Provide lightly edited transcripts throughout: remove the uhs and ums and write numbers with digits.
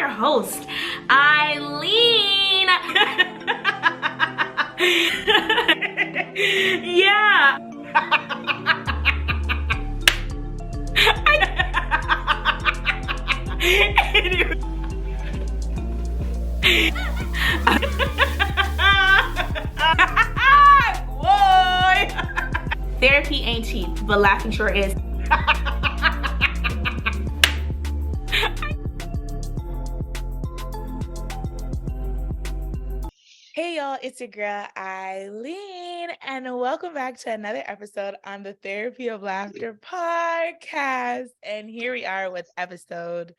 your host, Eileen. Yeah. Boy. Therapy ain't cheap, but laughing sure is. Hey y'all, it's your girl Eileen, and welcome back to another episode on the Therapy of Laughter podcast. And here we are with episode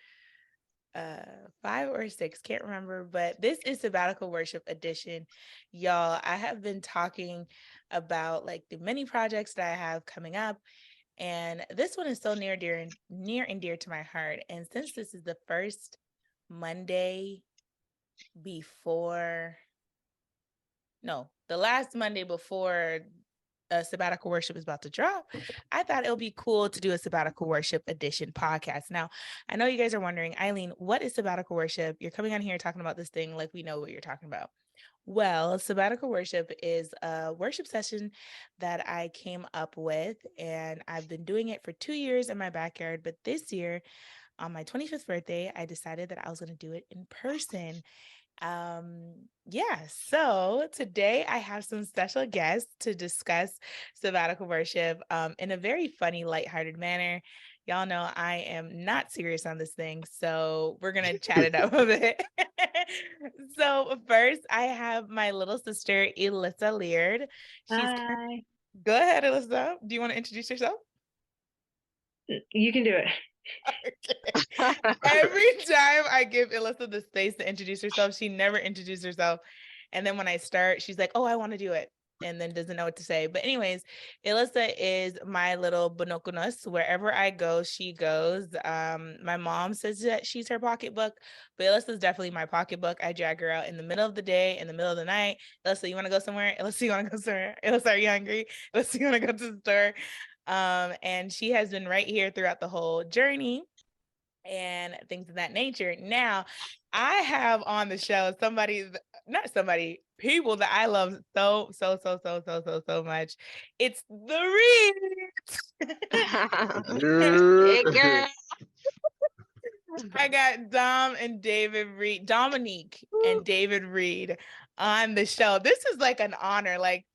5 or 6, can't remember, but this is Sabbatical Worship edition. Y'all, I have been talking about like the many projects that I have coming up, and this one is so near and dear to my heart. And since this is the first Monday before the last Monday before Sabbatical Worship is about to drop, I thought it would be cool to do a Sabbatical Worship edition podcast. Now, I know you guys are wondering, Eileen, what is Sabbatical Worship? You're coming on here talking about this thing like we know what you're talking about. Well, Sabbatical Worship is a worship session that I came up with, and I've been doing it for 2 years in my backyard. But this year, on my 25th birthday, I decided that I was going to do it in person. So today I have some special guests to discuss Sabbatical Worship in a very funny, lighthearted manner. Y'all know I am not serious on this thing, so we're gonna chat it up a bit. So first I have my little sister, Alyssa Leard. Hi. Go ahead, Alyssa. Do you want to introduce yourself? You can do it. Okay. Every time I give Alyssa the space to introduce herself, she never introduces herself. And then when I start, she's like, oh, I want to do it. And then doesn't know what to say. But anyways, Alyssa is my little binoculos. Wherever I go, she goes. My mom says that she's her pocketbook, but Alyssa's definitely my pocketbook. I drag her out in the middle of the day, in the middle of the night. Alyssa, you want to go somewhere? Alyssa, you want to go somewhere? Alyssa, are you hungry? Alyssa, you want to go to the store? And she has been right here throughout the whole journey and things of that nature. Now, I have on the show people that I love so much. It's the Reeds. Hey, girl. I got Dominique and David Reed on the show. This is like an honor. Like,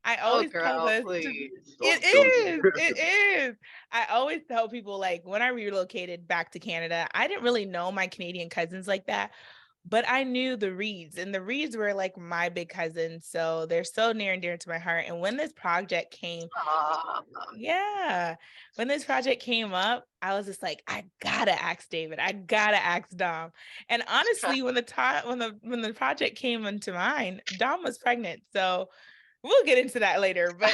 I always tell this. It is. I always tell people, like, when I relocated back to Canada, I didn't really know my Canadian cousins like that, but I knew the Reeds, and the Reeds were like my big cousins. So they're so near and dear to my heart. And when this project came, when this project came up, I was just like, I gotta ask David. I gotta ask Dom. And honestly, when the project came into mind, Dom was pregnant. So we'll get into that later, but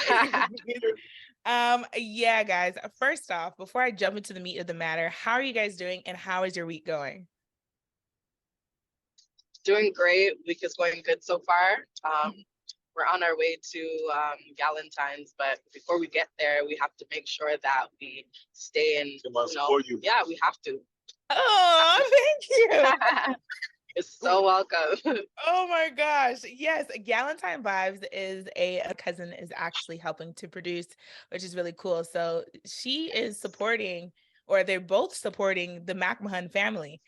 guys, first off, before I jump into the meat of the matter, how are you guys doing and how is your week going? Doing great. Week is going good so far. We're on our way to Galentine's, but before we get there, we have to make sure that we stay in. Yeah, we have to. Oh, thank you. You're so welcome. Oh my gosh. Yes. Galentine Vibes is a cousin is actually helping to produce, which is really cool. So she is supporting, or they're both supporting, the McMahon family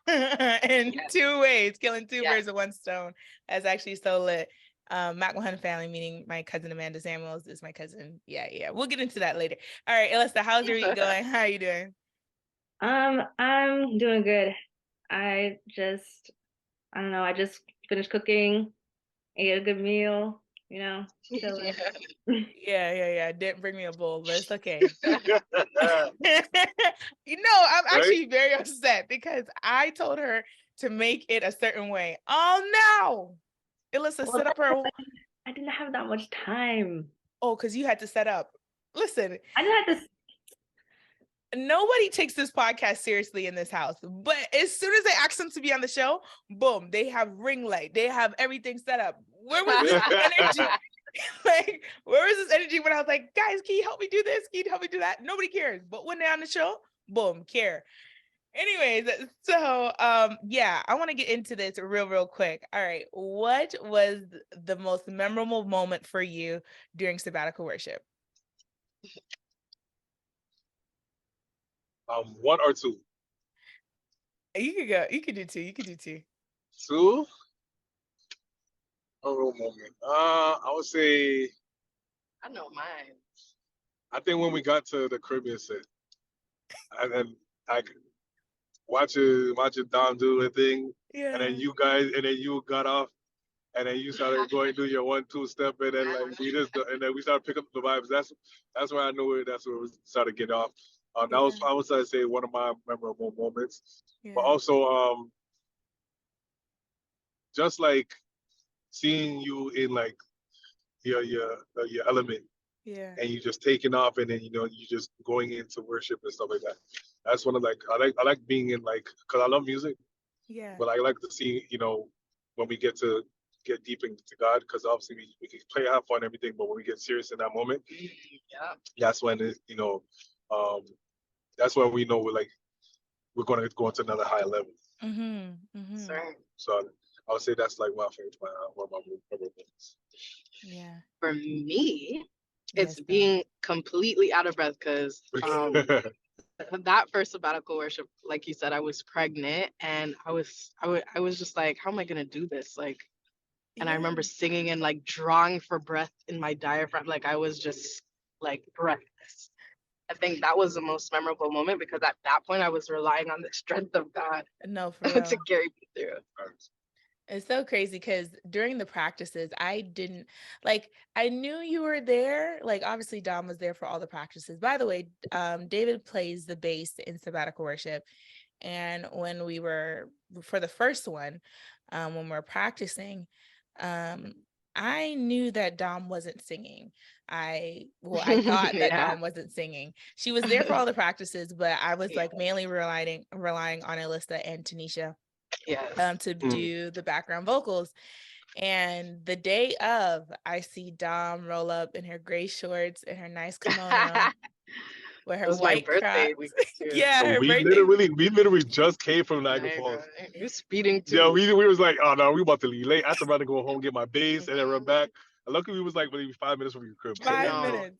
in 2 ways, killing two birds with one stone. That's actually so lit. McMahon family, meaning my cousin Amanda Samuels is my cousin. Yeah. We'll get into that later. All right, Alyssa, how's your week going? How are you doing? I'm doing good. I just finished cooking, ate a good meal, chilling. Yeah. Didn't bring me a bowl, but it's okay. I'm actually very upset because I told her to make it a certain way. Oh no! Alyssa, set up her. I didn't have that much time. Oh, because you had to set up. Listen, I didn't have to. Nobody takes this podcast seriously in this house, but as soon as I ask them to be on the show, boom, they have ring light, they have everything set up. Where was this energy? Like, where was this energy when I was like, guys, can you help me do this? Can you help me do that? Nobody cares. But when they're on the show, boom, care. Anyways, so yeah, I want to get into this real quick. All right, what was the most memorable moment for you during sabbatical worship? One or two. You could go. You could do two. You could do two. Two. A real moment. I would say. I know mine. I think when we got to the Caribbean set, and then I watching Dom do a thing, and then you guys, and then you got off, and then you started going to do your 1-2 step, and then like and then we started picking up the vibes. That's where I knew it. That's where we started getting off. That was, I would say, one of my memorable moments. But also, just like seeing you in like your element, and you just taking off, and then you just going into worship and stuff like that. That's one of like I like being in like, because I love music. But I like to see when we get deep into God, because obviously we can play, have fun, everything, but when we get serious in that moment, that's when that's when we know we're going to go into another high level. So I would say that's like one of my favorite things. Yeah. For me, it's being completely out of breath, because that first sabbatical worship, like you said, I was pregnant, and I was just like, how am I gonna do this? Like, and I remember singing and like drawing for breath in my diaphragm, like I was just like breathless. I think that was the most memorable moment, because at that point I was relying on the strength of God to carry me through. It's so crazy because during the practices, I knew you were there. Like, obviously Dom was there for all the practices. By the way, David plays the bass in sabbatical worship. And when we were, for the first one, when we were practicing, I knew that Dom wasn't singing. I thought that Dom wasn't singing. She was there for all the practices, but I was like mainly relying on Alyssa and Tanisha to do the background vocals. And the day of, I see Dom roll up in her gray shorts and her nice kimono with her white Crocs. Her we birthday. literally just came from Niagara Falls. You're speeding too. Yeah, we was like, oh no, we about to leave late. I had to rather go home, get my bass, and then run back. And luckily, we was like maybe 5 minutes from your crib. 5 minutes.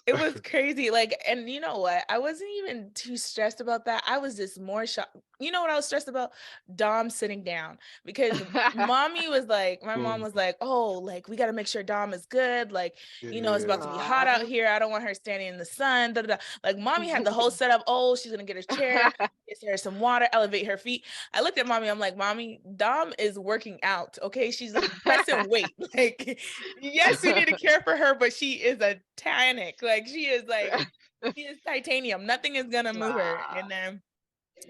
It was crazy. Like, and you know what? I wasn't even too stressed about that. I was just more shocked. You know what I was stressed about? Dom sitting down, because mommy was like, my mom was like, oh, like, we got to make sure Dom is good. Like, it's about to be hot out here. I don't want her standing in the sun. Da, da, da. Like, mommy had the whole setup. Oh, she's going to get her chair, get her some water, elevate her feet. I looked at mommy. I'm like, mommy, Dom is working out. Okay. She's like pressing weight. Like, yes, we need to care for her, but she is a Titanic. Like, she is titanium. Nothing is going to move her.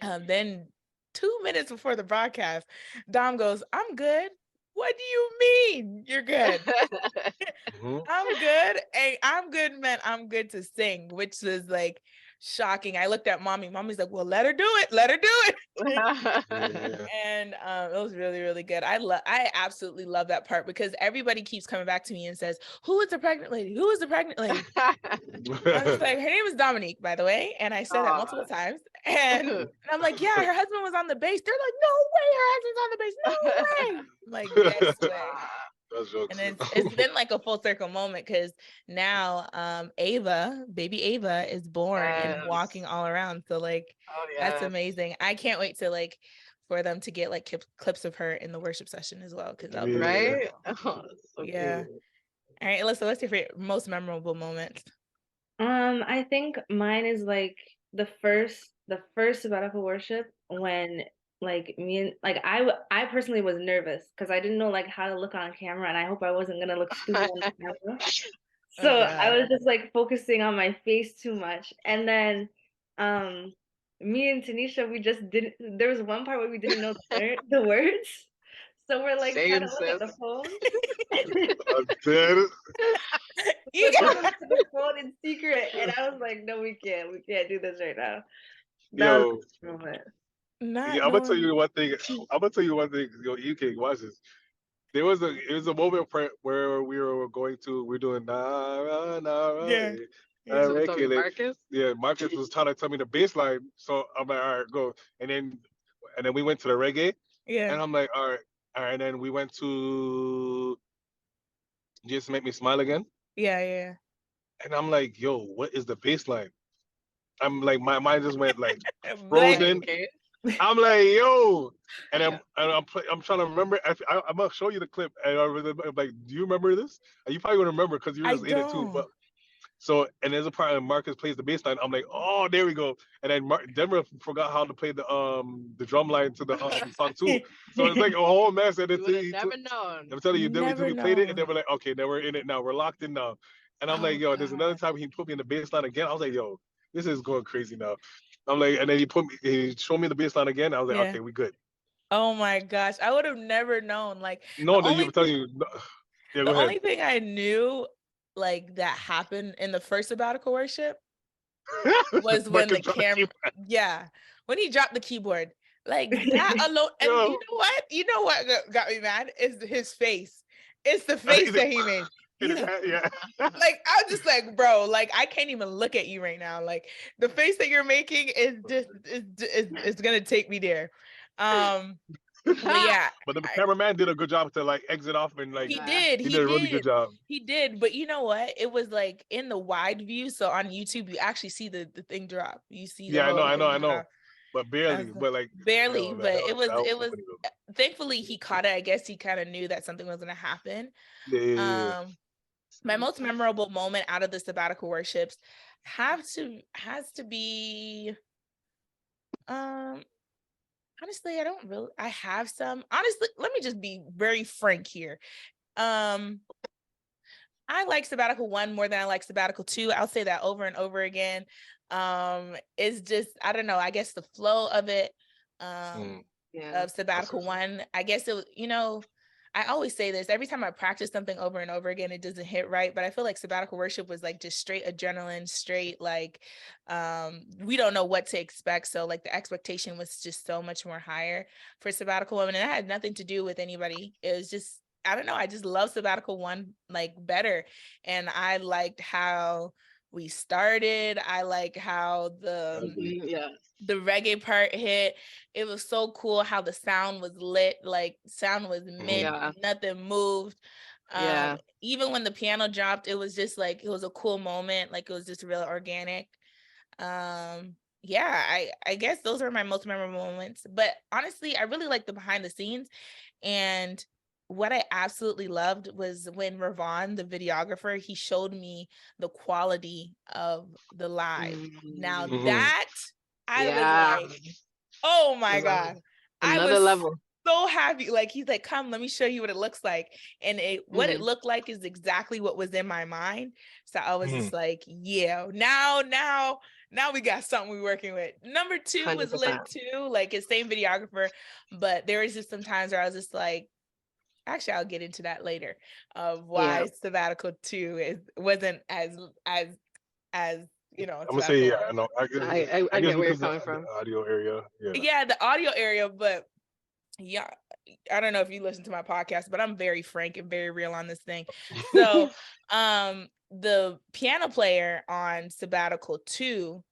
And then 2 minutes before the broadcast, Dom goes, I'm good. What do you mean you're good? I'm good. Hey, I'm good, man. I'm good to sing, which was like shocking. I looked at mommy. Mommy's like, well, let her do it. Let her do it. And it was really, really good. I absolutely love that part, because everybody keeps coming back to me and says, who is the pregnant lady? Who is the pregnant lady? I was like, her name is Dominique, by the way. And I said that multiple times. And I'm like, yeah, her husband was on the bass. They're like, no way, her husband's on the bass. No way. I'm like, yes way. And it's been like a full circle moment, because now baby Ava is born and walking all around. So like, that's amazing. I can't wait to like for them to get like clips of her in the worship session as well, because that'll be right. So yeah. Cute. All right, Alyssa, what's your most memorable moment? I think mine is like the first sabbatical worship, when like me and like I personally was nervous because I didn't know like how to look on camera, and I hope I wasn't gonna look stupid on camera. So I was just like focusing on my face too much. And then me and Tanisha, we just didn't, there was one part where we didn't know the words. So we're like trying to look at the phone. You got to the phone in secret, and I was like, "No, we can't do this right now." That was a moment. I'm gonna tell you one thing. Yo, you can watch this. It was a moment where we're doing nah, nah, nah, Marcus? Yeah, Marcus was trying to tell me the bass line. So I'm like, all right, go. And then we went to the reggae. Yeah. And I'm like, all right. And then we went to Just Make Me Smile Again. Yeah. And I'm like, yo, what is the bass line? I'm like, my mind just went like Like, frozen. Okay. I'm like, yo, and I'm trying to remember. I'm gonna show you the clip, and I'm like, do you remember this? And you probably gonna remember because you're I just in it too. don't. But so, and there's a part where Marcus plays the bass line. I'm like, oh, there we go. And then Denver forgot how to play the drum line to the song too. So it's like a whole mess. And You would have it's, never known. I'm telling you, then Never we played it, and known. then we're like, okay, now we're in it now. We're locked in now. And I'm like, Oh, yo, there's another God. time he put me in the bass line again. I was like, yo, this is going crazy now. I'm like, and then he showed me the bass line again. I was like, Yeah. okay, we good. Oh my gosh. I would have never known. Like, No, no, you tell you. No. Yeah, the go ahead. only thing I knew like that happened in the first Sabbatical Worship was when the camera, when he dropped the keyboard, like that alone. And Yo. you know what got me mad is his face. It's the face that he made. Yeah. Like, I'm just like, bro, like, I can't even look at you right now. Like, the face that you're making is just is gonna take me there. But yeah, But the cameraman did a good job to like exit off and like he did a really good job. He did. But you know what? It was like in the wide view. So on YouTube, you actually see the thing drop. You see the I whole know. thing drop. But barely. But like barely. man, but that it was funny, thankfully he caught it. I guess he kind of knew that something was gonna happen. Yeah. My most memorable moment out of the Sabbatical Worships has to be honestly, I have some. Honestly, let me just be very frank here. I like Sabbatical 1 more than I like Sabbatical 2. I'll say that over and over again. It's just, I don't know, I guess the flow of it, of Sabbatical 1, I guess it, I always say this, every time I practice something over and over again, it doesn't hit right. But I feel like Sabbatical Worship was like just straight adrenaline, straight like, we don't know what to expect. So like the expectation was just so much more higher for Sabbatical Women. And that had nothing to do with anybody. It was just, I don't know. I just love Sabbatical 1 like better. And I liked how we started. I like how the reggae part hit. It was so cool how the sound was lit, like sound was mid, nothing moved. Even when the piano dropped, it was just like, it was a cool moment. Like it was just real organic. I guess those are my most memorable moments. But honestly, I really like the behind the scenes. And what I absolutely loved was when Ravon, the videographer, he showed me the quality of the live. Now that I was like, oh my God. Another level. So happy. Like, he's like, come, let me show you what it looks like. And what it looked like is exactly what was in my mind. So I was just like, yeah, now we got something we're working with. Number 2 was 100%. lit too, like his same videographer. But there was just some times where I was just like, actually, I'll get into that later of why Sabbatical 2 wasn't as I'm gonna say I know. I get where you're coming from. The audio area. Yeah, the audio area, but yeah, I don't know if you listen to my podcast, but I'm very frank and very real on this thing. So, the piano player on Sabbatical 2,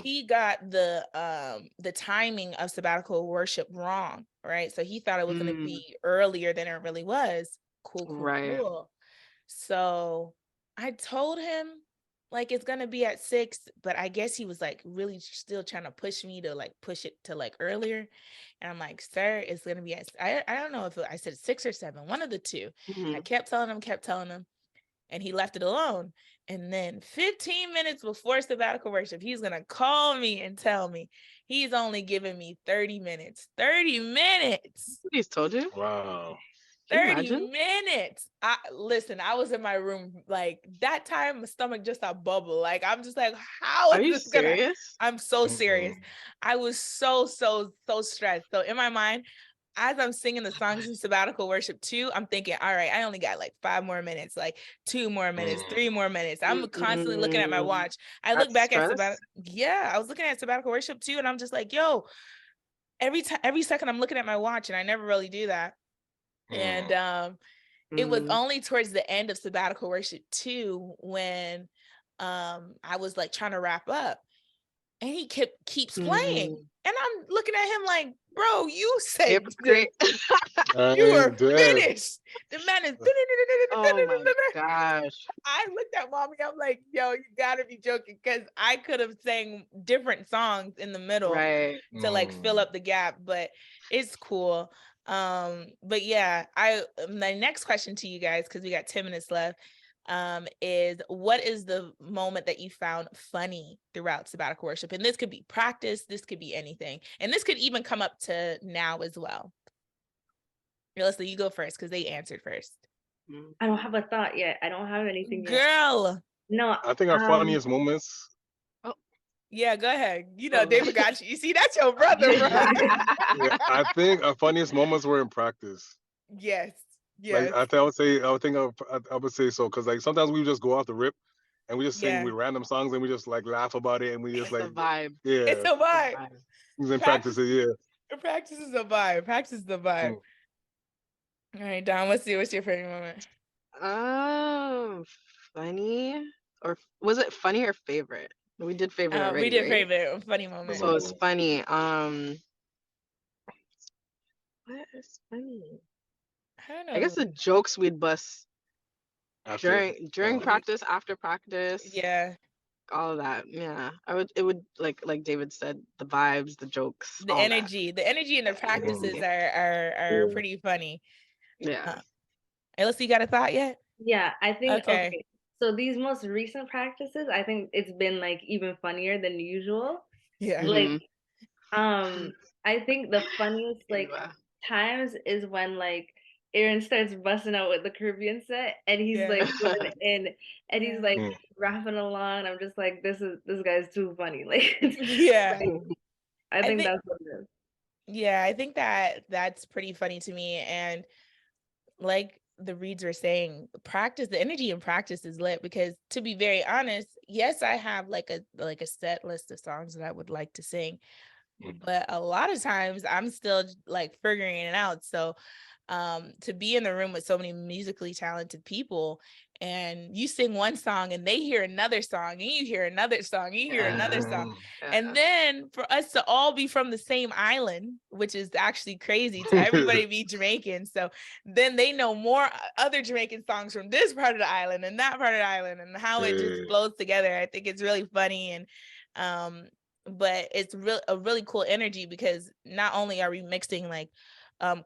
he got the timing of Sabbatical Worship wrong, right? So he thought it was going to be earlier than it really was. Cool. So I told him like it's gonna be at 6, but I guess he was like really still trying to push me to like push it to like earlier. And I'm like, sir, it's gonna be at, I don't know if I said 6 or 7, one of the two. I kept telling him, and he left it alone. And then 15 minutes before Sabbatical Worship, he's gonna call me and tell me he's only giving me 30 minutes. 30 minutes. He's told you? Wow. 30 minutes. I was in my room like that time, my stomach just a bubble. Like I'm just like, how are you this serious? I'm so serious. I was so stressed. So in my mind, as I'm singing the songs in Sabbatical Worship 2, I'm thinking, all right, I only got like 5 more minutes, like 2 more minutes, 3 more minutes. I'm constantly looking at my watch. I look back at Sabbatical. Yeah, I was looking at Sabbatical Worship 2, and I'm just like, yo, every second I'm looking at my watch, and I never really do that. And it was only towards the end of Sabbatical Worship 2 when I was like trying to wrap up, and he keeps playing, and I'm looking at him like, bro, you said Hypocrite. you were finished. The man is. Oh my gosh. I looked at mommy. I'm like, yo, you gotta be joking, because I could have sang different songs in the middle to like fill up the gap, but it's cool. But yeah, my next question to you guys, because we got 10 minutes left, is what is the moment that you found funny throughout Sabbatical Worship? And this could be practice, this could be anything, and this could even come up to now as well. Alyssa, you go first because they answered first. I don't have a thought yet. I don't have anything yet. Girl. No. I think our funniest moments. Yeah, go ahead. You know, David got you. You see, that's your brother, bro. Yeah, I think our funniest moments were in practice. Yes. Like I would say so, because like sometimes we just go off the rip and we just sing with random songs and we just like laugh about it and we just it's like a vibe. Yeah, it's a vibe. In practice, Practice is a vibe. Practice is the vibe. All right, Don, what's your favorite moment? Funny, or was it funny or favorite? We did favorite already. We did right? favorite. Funny moment. So it's funny. What is funny? I don't know. I guess the jokes we'd bust during practice, after practice. Yeah. All of that. Yeah. It would like David said, the vibes, the jokes, the energy. The energy in the practices are pretty funny. Yeah. Alyssa, you got a thought yet? Yeah, I think okay. So these most recent practices, I think it's been like even funnier than usual. Yeah. Like I think the funniest like times is when like Aaron starts busting out with the Caribbean set and he's like going in and he's like rapping along. I'm just like, this guy's too funny. Like I think that's what it is. Yeah, I think that's pretty funny to me. And like the Reeds were saying, the energy in practice is lit, because to be very honest, yes, I have like a set list of songs that I would like to sing, but a lot of times I'm still like figuring it out. So to be in the room with so many musically talented people, and you sing one song and they hear another song and you hear another song, you hear another song. And then for us to all be from the same island, which is actually crazy to everybody be Jamaican. So then they know more other Jamaican songs from this part of the island and that part of the island, and how it just flows together. I think it's really funny. And but it's a really cool energy, because not only are we mixing like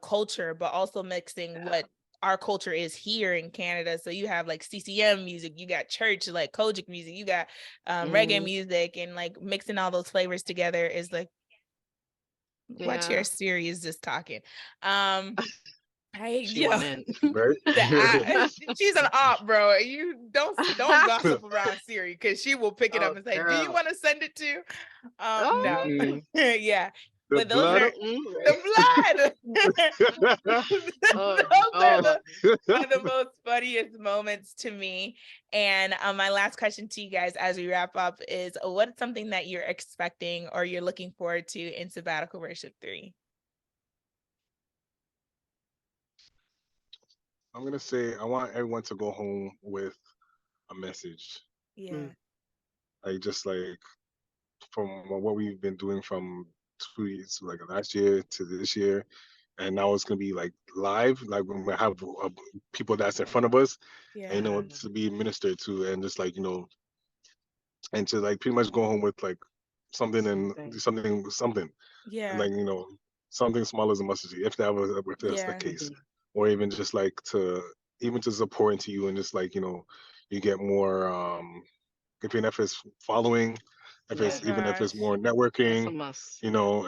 culture, but also mixing what our culture is here in Canada. So you have like CCM music, you got church, like Kojic music, you got reggae music, and like mixing all those flavors together is like, watch your Siri is just talking. She's an op, bro. You don't gossip around Siri, because she will pick it up and say, do you want to send it to? No. Yeah. But those are the most funniest moments to me. And my last question to you guys as we wrap up is, what's something that you're expecting or you're looking forward to in Sabbatical Worship 3? I'm going to say I want everyone to go home with a message. Yeah. Like, just like from what we've been doing from 2 years, like last year to this year, and now it's gonna be like live, like when we have people that's in front of us, and to be ministered to, and just like and to like pretty much go home with like something and something, and like something small as a mustard seed, if that's the case, or even just like to pour into you, and just like you get more even if it's following, if it's more networking,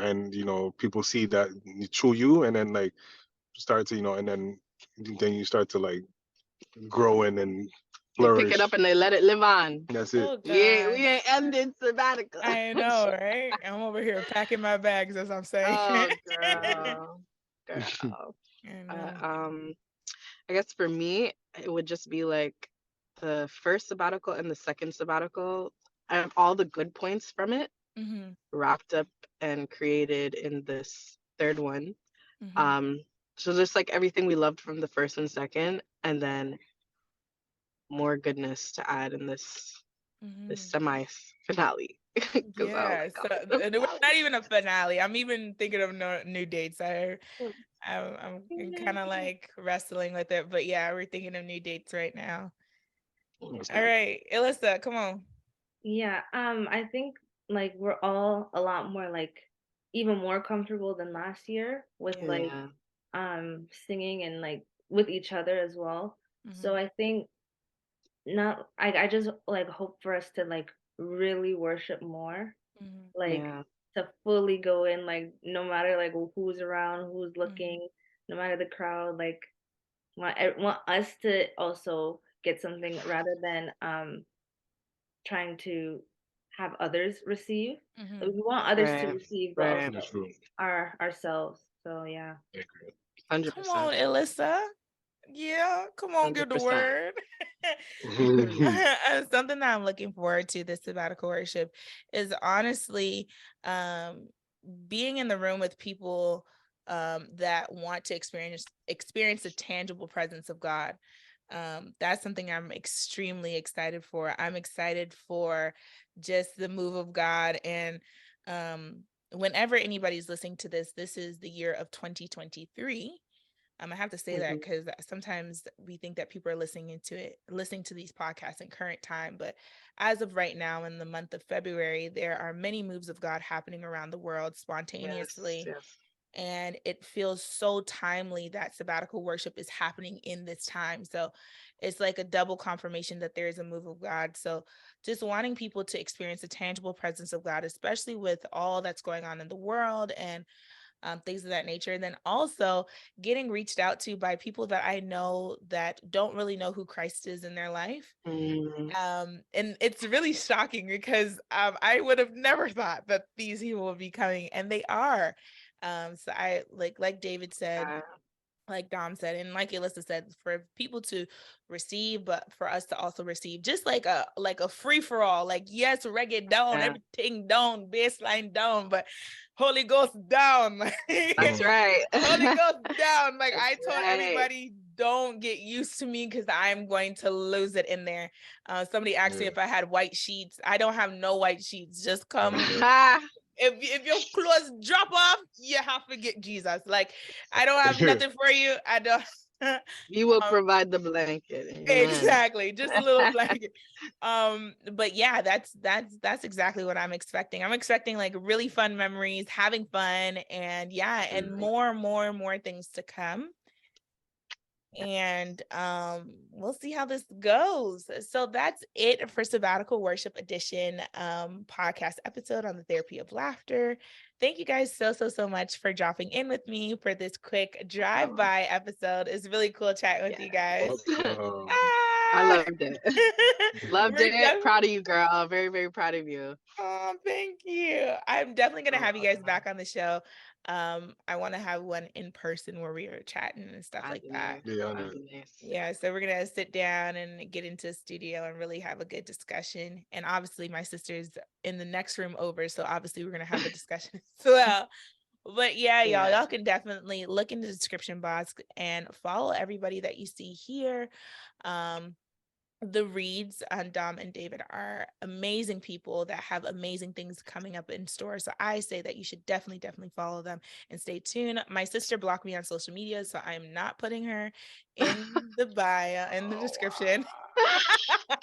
and people see that true you, and then like start to and then you start to like grow and flourish. Pick it up and they let it live on. That's it. Oh, we ain't ended Sabbatical. I know, right? I'm over here packing my bags, as I'm saying. Oh, girl. I guess for me, it would just be like the first sabbatical and the second sabbatical. I have all the good points from it wrapped up and created in this third one. So just like everything we loved from the first and second, and then more goodness to add in this the semi-finale. Because I was Yeah, like, so oh, the and it was finale. not even a finale. I'm even thinking of new dates. I'm kind of like wrestling with it, but yeah, we're thinking of new dates right now. All right, Alyssa, come on. Yeah, I think like we're all a lot more like even more comfortable than last year with Yeah. like singing and like with each other as well. So I think not I just like hope for us to like really worship more, Mhm. like Yeah. to fully go in like no matter like who's around, who's Mhm. looking, no matter the crowd, like want us to also get something rather than trying to have others receive. Like, Mhm. we want others to Right. receive, but Right. That's also true. ourselves. So yeah. I agree. 100%. Come on, Alyssa. Yeah, come on, give the 100%. word. Something that I'm looking forward to this sabbatical worship is honestly being in the room with people that want to experience the tangible presence of God. That's something I'm extremely excited for. I'm excited for just the move of God. And whenever anybody's listening to this, this is the year of 2023. I have to say that because sometimes we think that people are listening to these podcasts in current time. But as of right now, in the month of February, there are many moves of God happening around the world spontaneously. Yes. And it feels so timely that sabbatical worship is happening in this time. So it's like a double confirmation that there is a move of God. So just wanting people to experience the tangible presence of God, especially with all that's going on in the world and things of that nature. And then also getting reached out to by people that I know that don't really know who Christ is in their life. And it's really shocking because I would have never thought that these people would be coming, and they are. So I like David said, like Dom said, and like Alyssa said, for people to receive, but for us to also receive, just like a free for all. Like, yes, reggae down, everything down, baseline down, but Holy Ghost down. That's right. Holy Ghost down. Like, I told right. everybody, don't get used to me because I'm going to lose it in there. Somebody asked me if I had white sheets. I don't have no white sheets. Just come. If your clothes drop off, you have to get Jesus. Like, I don't have nothing for you. I don't. You will provide the blanket. Exactly, just a little blanket. But yeah, that's exactly what I'm expecting. I'm expecting like really fun memories, having fun, and yeah, and more things to come. And we'll see how this goes. So that's it for Sabbatical Worship Edition podcast episode on the Therapy of Laughter. Thank you guys so much for dropping in with me for this quick drive-by episode. It's really cool chatting with you guys. I loved it. Loved it. Proud of you, girl. Very, very proud of you. Oh, thank you. I'm definitely gonna have you guys back on the show. I want to have one in person where we are chatting and stuff like that. Yeah, so we're gonna sit down and get into the studio and really have a good discussion. And obviously, my sister's in the next room over, so obviously we're gonna have a discussion as well. But yeah, y'all can definitely look in the description box and follow everybody that you see here. The Reeds and Dom and David are amazing people that have amazing things coming up in store. So I say that you should definitely follow them and stay tuned. My sister blocked me on social media, so I'm not putting her in the bio, in the description.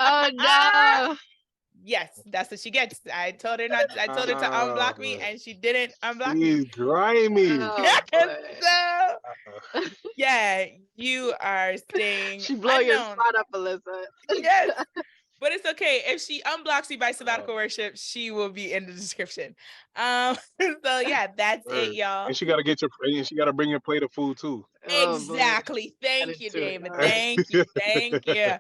Oh no. Yes, that's what she gets. I told her to unblock me, and she didn't unblock me. She's grimy. So yeah, you are staying she blow your unknown. spot up, Alyssa. Yes. But it's okay. If she unblocks you by Sabbatical Worship, she will be in the description. So yeah, that's it, y'all. And she gotta bring your plate of food too. Exactly. Thank you, David. Thank you.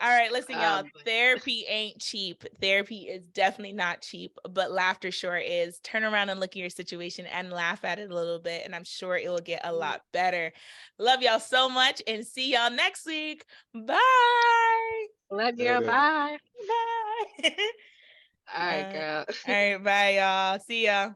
All right, listen, y'all. Therapy ain't cheap. Therapy is definitely not cheap, but laughter sure is. Turn around and look at your situation and laugh at it a little bit, and I'm sure it will get a lot better. Love y'all so much, and see y'all next week. Bye. Love you. Bye. Bye. All right, girl. All right, bye, y'all. See ya.